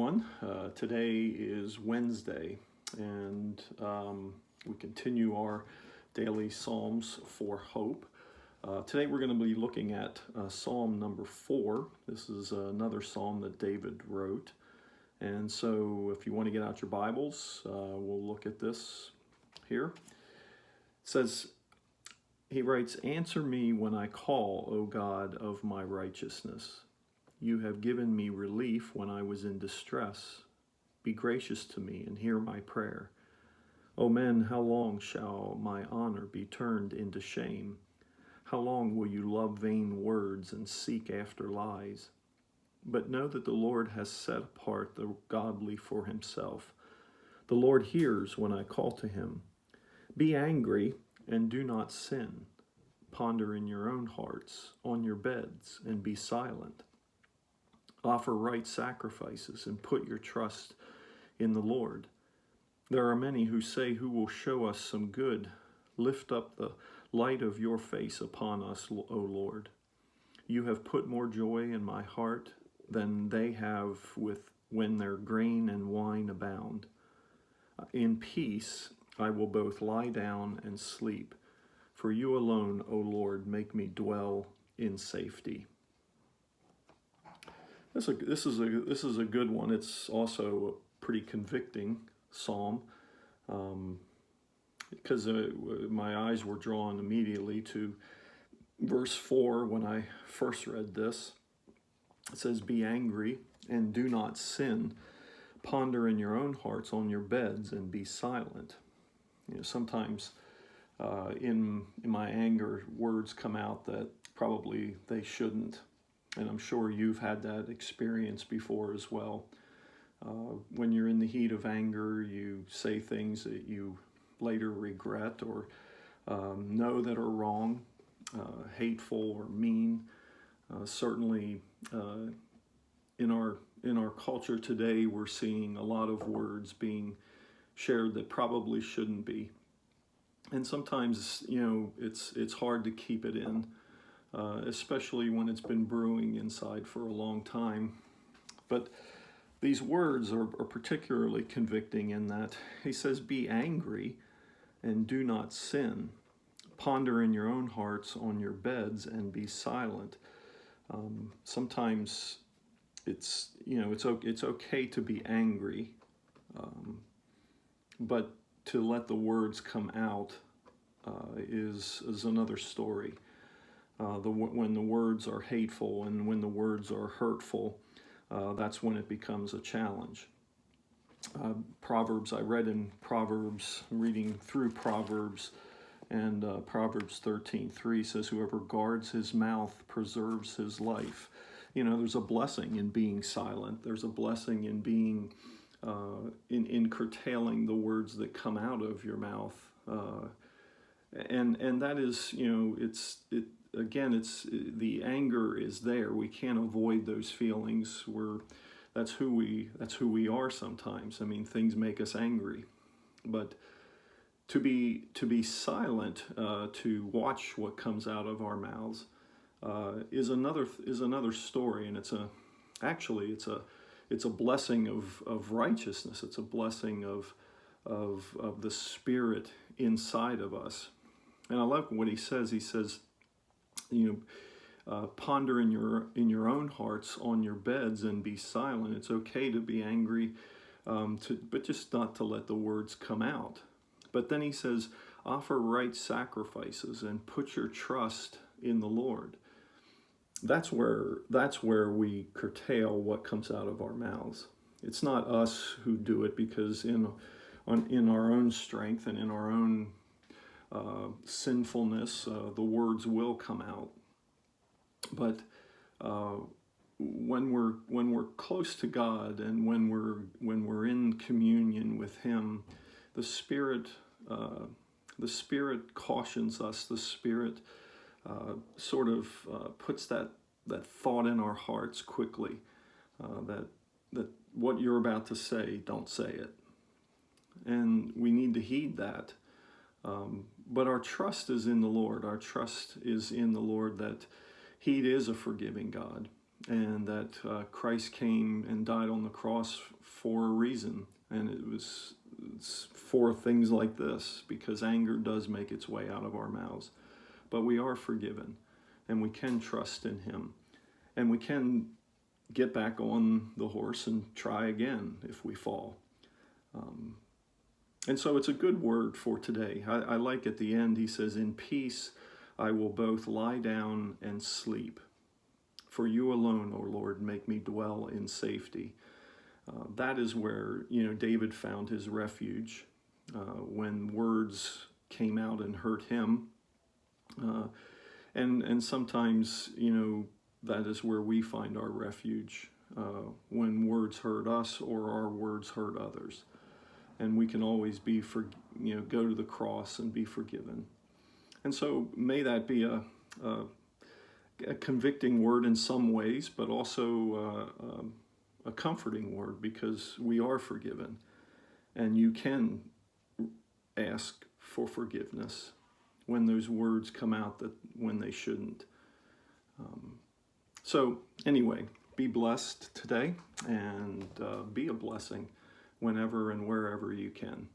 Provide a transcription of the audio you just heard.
everyone. Today is Wednesday, and we continue our daily Psalms for Hope. Today we're going to be looking at Psalm number 4. This is another psalm that David wrote. And so if you want to get out your Bibles, we'll look at this here. It says, he writes, "Answer me when I call, O God of my righteousness. You have given me relief when I was in distress. Be gracious to me and hear my prayer. O men, how long shall my honor be turned into shame? How long will you love vain words and seek after lies? But know that the Lord has set apart the godly for himself. The Lord hears when I call to him. Be angry and do not sin. Ponder in your own hearts, on your beds, and be silent. Offer right sacrifices and put your trust in the Lord. There are many who say, who will show us some good? Lift up the light of your face upon us, O Lord. You have put more joy in my heart than they have when their grain and wine abound. In peace I will both lie down and sleep. For you alone, O Lord, make me dwell in safety." This is a good one. It's also a pretty convicting psalm because my eyes were drawn immediately to verse 4 when I first read this. It says, "Be angry and do not sin. Ponder in your own hearts on your beds and be silent." You know, sometimes in my anger, words come out that probably they shouldn't. And I'm sure you've had that experience before as well. When you're in the heat of anger, you say things that you later regret or know that are wrong, hateful or mean. Certainly in our culture today, we're seeing a lot of words being shared that probably shouldn't be. And sometimes, it's hard to keep it in. Especially when it's been brewing inside for a long time. But these words are particularly convicting in that he says, be angry and do not sin. Ponder in your own hearts on your beds and be silent. Sometimes it's okay to be angry, but to let the words come out is another story. When the words are hateful and when the words are hurtful, that's when it becomes a challenge. Proverbs, I read in Proverbs, reading through Proverbs, and Proverbs 13:3 says, "Whoever guards his mouth preserves his life." There's a blessing in being silent. There's a blessing in being, in curtailing the words that come out of your mouth. And that is, it's the anger is there. We can't avoid those feelings. That's who we are sometimes. I mean, things make us angry, but to be silent, to watch what comes out of our mouths, is another story, and it's a blessing of righteousness. It's a blessing of the Spirit inside of us. And I love what he says. He says, ponder in your own hearts on your beds and be silent. It's okay to be angry, but just not to let the words come out. But then he says, offer right sacrifices and put your trust in the Lord. That's where we curtail what comes out of our mouths. It's not us who do it, because in our own strength and in our own sinfulness, the words will come out. But when we're close to God and when we're in communion with Him, the Spirit cautions us. The Spirit sort of puts that thought in our hearts quickly, that what you're about to say, don't say it. And we need to heed that. But our trust is in the Lord. Our trust is in the Lord, that He is a forgiving God. and that Christ came and died on the cross for a reason. And it's for things like this, because anger does make its way out of our mouths. But we are forgiven, and we can trust in him. And we can get back on the horse and try again if we fall. And so it's a good word for today. I like at the end, he says, "In peace I will both lie down and sleep. For you alone, O Lord, make me dwell in safety." That is where, David found his refuge when words came out and hurt him. And sometimes, that is where we find our refuge when words hurt us or our words hurt others. And we can always go to the cross and be forgiven. And so may that be a convicting word in some ways, but also a comforting word, because we are forgiven. And you can ask for forgiveness when those words come out when they shouldn't. So anyway, be blessed today, and be a blessing whenever and wherever you can.